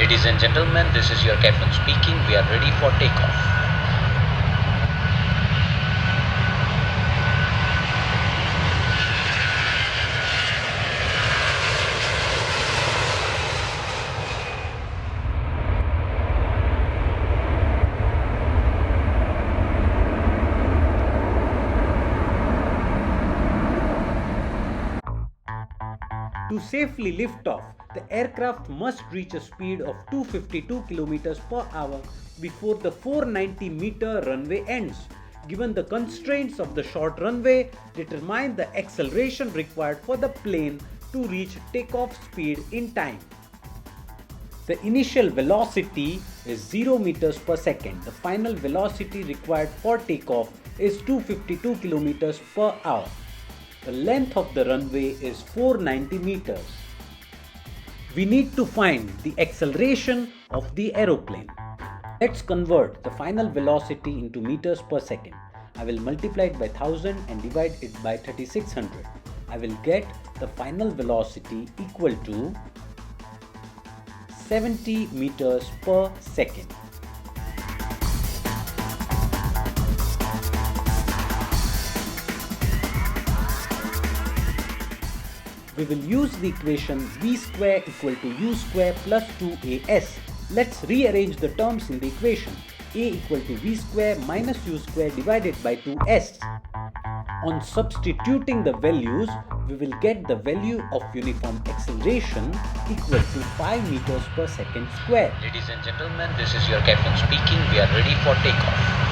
Ladies and gentlemen, this is your captain speaking. We are ready for takeoff. To safely lift off, the aircraft must reach a speed of 252 km per hour before the 490-meter runway ends. Given the constraints of the short runway, determine the acceleration required for the plane to reach takeoff speed in time. The initial velocity is 0 meters per second. The final velocity required for takeoff is 252 km per hour. The length of the runway is 490 meters. We need to find the acceleration of the aeroplane. Let's convert the final velocity into meters per second. I will multiply it by 1000 and divide it by 3600. I will get the final velocity equal to 70 meters per second. We will use the equation v square equal to u square plus 2as. Let's rearrange the terms in the equation. A equal to v square minus u square divided by 2s. On substituting the values, we will get the value of uniform acceleration equal to 5 meters per second square. Ladies and gentlemen, this is your captain speaking. We are ready for takeoff.